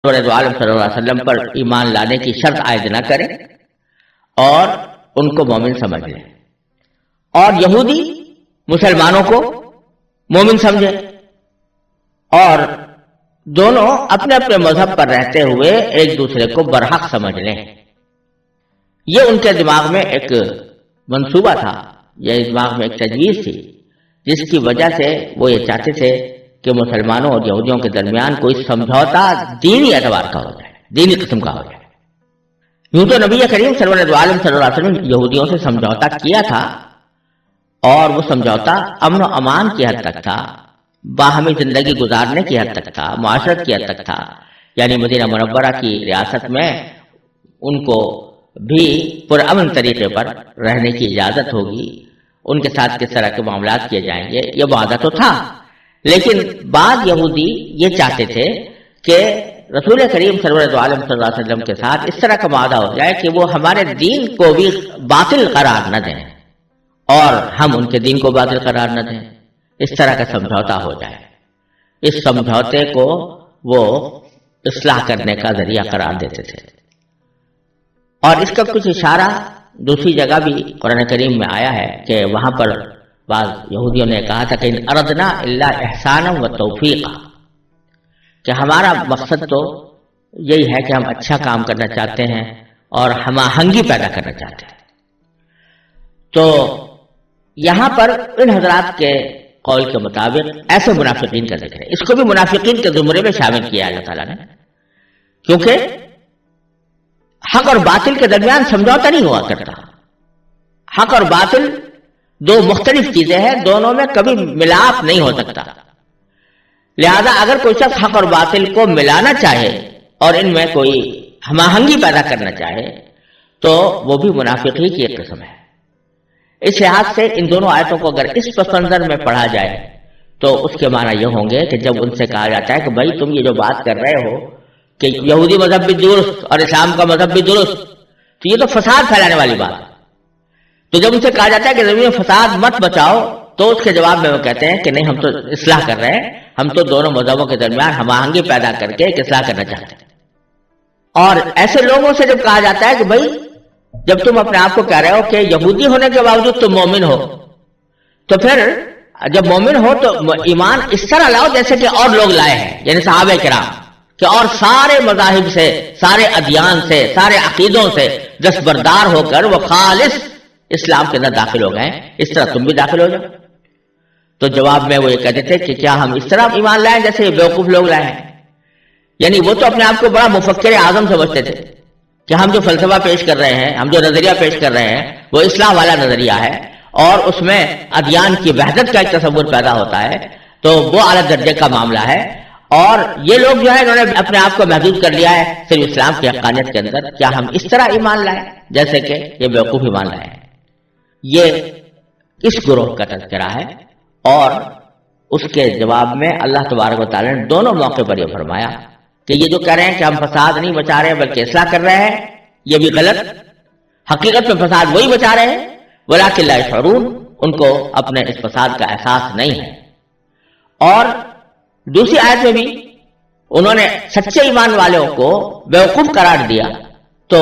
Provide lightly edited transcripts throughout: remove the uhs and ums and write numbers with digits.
دو عالم صلی اللہ علیہ وسلم پر ایمان لانے کی شرط عائد نہ کریں اور ان کو مومن سمجھ لیں، اور یہودی مسلمانوں کو مومن سمجھیں، اور دونوں اپنے اپنے مذہب پر رہتے ہوئے ایک دوسرے کو برحق سمجھ لیں۔ یہ ان کے دماغ میں ایک منصوبہ تھا، یہ دماغ میں ایک تجویز تھی، جس کی وجہ سے وہ یہ چاہتے تھے کہ مسلمانوں اور یہودیوں کے درمیان کوئی سمجھوتا دینی اعتبار کا ہو جائے، دینی قسم کا ہو جائے۔ یوں تو نبی کریم صلی اللہ علیہ وسلم یہودیوں سے سمجھوتا کیا تھا، اور وہ سمجھوتا امن و امان کی حد تک تھا، باہمی زندگی گزارنے کی حد تک تھا، معاشرت کی حد تک تھا، یعنی مدینہ منورہ کی ریاست میں ان کو بھی پرامن طریقے پر رہنے کی اجازت ہوگی، ان کے ساتھ کس طرح کے معاملات کیے جائیں گے، یہ وعدہ تو تھا۔ لیکن بعض یہودی یہ چاہتے تھے کہ رسول کریم صلی اللہ علیہ وسلم کے ساتھ اس طرح کا وعدہ ہو جائے کہ وہ ہمارے دین کو بھی باطل قرار نہ دیں اور ہم ان کے دین کو باطل قرار نہ دیں، اس طرح کا سمجھوتا ہو جائے۔ اس سمجھوتے کو وہ اصلاح کرنے کا ذریعہ قرار دیتے تھے، اور اس کا کچھ اشارہ دوسری جگہ بھی قرآن کریم میں آیا ہے کہ وہاں پر بعض یہودیوں نے کہا تھا کہ ان اردنا الا احسانا و توفیقا، کہ ہمارا مقصد تو یہی ہے کہ ہم اچھا کام کرنا چاہتے ہیں اور ہم آہنگی پیدا کرنا چاہتے ہیں۔ تو یہاں پر ان حضرات کے قول کے مطابق ایسے منافقین کا ذکر ہے، اس کو بھی منافقین کے زمرے میں شامل کیا اللہ تعالیٰ نے، کیونکہ حق اور باطل کے درمیان سمجھوتا نہیں ہوا کرتا۔ حق اور باطل دو مختلف چیزیں ہیں، دونوں میں کبھی ملاپ نہیں ہو سکتا، لہذا اگر کوئی شخص حق اور باطل کو ملانا چاہے اور ان میں کوئی ہم آہنگی پیدا کرنا چاہے تو وہ بھی منافقی کی ایک قسم ہے۔ اس لحاظ سے ان دونوں آیتوں کو اگر اس پس منظر میں پڑھا جائے تو اس کے معنی یہ ہوں گے کہ جب ان سے کہا جاتا ہے کہ بھائی تم یہ جو بات کر رہے ہو کہ یہودی مذہب بھی درست اور اسلام کا مذہب بھی درست، تو یہ تو فساد پھیلانے والی بات ہے۔ تو جب ان سے کہا جاتا ہے کہ زمین میں فساد مت بچاؤ تو اس کے جواب میں وہ کہتے ہیں کہ نہیں، ہم تو اصلاح کر رہے ہیں، ہم تو دونوں مذہبوں کے درمیان ہم آہنگی پیدا کر کے ایک اصلاح کرنا چاہتے ہیں۔ اور ایسے لوگوں سے جب کہا جاتا ہے کہ بھائی جب تم اپنے آپ کو کہہ رہے ہو کہ یہودی ہونے کے باوجود تم مومن ہو، تو پھر جب مومن ہو تو ایمان اس طرح لاؤ جیسے کہ اور لوگ لائے ہیں، یعنی صحابہ کرام، کہ اور سارے مذاہب سے، سارے ادیان سے، سارے عقیدوں سے دستبردار ہو کر وہ خالص اسلام کے اندر داخل ہو گئے، اس طرح تم بھی داخل ہو جاؤ۔ تو جواب میں وہ یہ کہتے تھے کہ کیا ہم اس طرح ایمان لائیں جیسے یہ بیوقوف لوگ لائے ہیں؟ یعنی وہ تو اپنے آپ کو بڑا مفکر اعظم سمجھتے تھے کہ ہم جو فلسفہ پیش کر رہے ہیں، ہم جو نظریہ پیش کر رہے ہیں وہ اصلاح والا نظریہ ہے، اور اس میں ادیان کی وحدت کا ایک تصور پیدا ہوتا ہے، تو وہ اعلیٰ درجے کا معاملہ ہے۔ اور یہ لوگ جو ہے انہوں نے اپنے آپ کو محدود کر لیا ہے صرف اسلام کی حقانیت کے اندر، کیا ہم اس طرح ایمان لائیں جیسے کہ یہ بیوقوف ایمان لائے؟ یہ اس گروہ کا تذکرہ ہے، اور اس کے جواب میں اللہ تبارک و تعالیٰ نے دونوں موقع پر یہ فرمایا کہ یہ جو کہہ رہے ہیں کہ ہم فساد نہیں بچا رہے بلکہ اصلاح کر رہے ہیں، یہ بھی غلط۔ حقیقت میں فساد وہی بچا رہے ہیں، ولکن لا یشعرون، ان کو اپنے اس فساد کا احساس نہیں ہے۔ اور دوسری آیت میں بھی انہوں نے سچے ایمان والوں کو بیوقوف قرار دیا، تو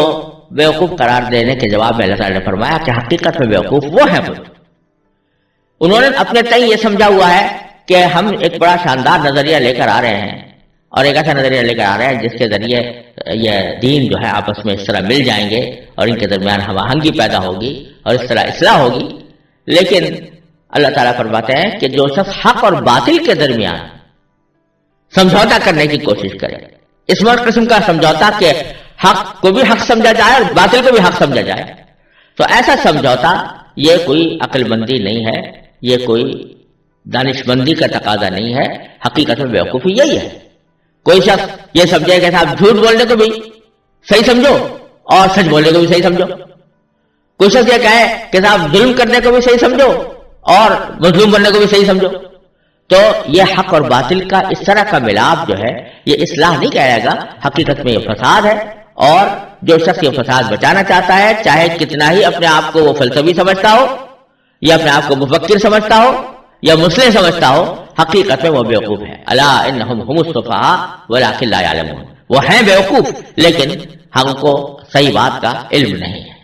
بیوقوف قرار دینے کے جواب میں اللہ تعالیٰ نے فرمایا کہ حقیقت میں بیوقوف وہ ہیں خود۔ انہوں نے اپنے تئیں یہ سمجھا ہوا ہے کہ ہم ایک بڑا شاندار نظریہ لے کر آ رہے ہیں، اور ایک ایسا نظریہ لے کر آ رہے ہیں جس کے ذریعے یہ دین جو ہے آپس میں اس طرح مل جائیں گے اور ان کے درمیان ہم آہنگی پیدا ہوگی اور اس طرح اصلاح ہوگی۔ لیکن اللہ تعالیٰ فرماتے ہیں کہ جو شخص حق اور باطل کے درمیان سمجھوتا کرنے کی کوشش کرے، اس قسم کا سمجھوتا کہ حق کو بھی حق سمجھا جائے اور باطل کو بھی حق سمجھا جائے، تو ایسا سمجھوتا یہ کوئی عقل مندی نہیں ہے، یہ کوئی دانش مندی کا تقاضا نہیں ہے، حقیقت میں بیوقوفی یہی ہے۔ کوئی شخص یہ سمجھے کہ صاحب جھوٹ بولنے کو بھی صحیح سمجھو اور سچ بولنے کو بھی صحیح سمجھو، کوئی شخص یہ کہے کہ صاحب ظلم کرنے کو بھی صحیح سمجھو اور مظلوم بننے کو بھی صحیح سمجھو، تو یہ حق اور باطل کا اس طرح کا ملاپ جو ہے یہ اصلاح نہیں کہے گا، حقیقت میں یہ فساد ہے۔ اور جو شخص یہ فساد بچانا چاہتا ہے، چاہے کتنا ہی اپنے آپ کو وہ فلسفی سمجھتا ہو یا اپنے آپ کو مفکر سمجھتا ہو یا مسلم سمجھتا ہو، حقیقت میں وہ بیوقوف ہے۔ الا انہم هم السفہاء ولکن لا یعلمون، وہ ہیں بیوقوف لیکن ہم کو صحیح بات کا علم نہیں ہے.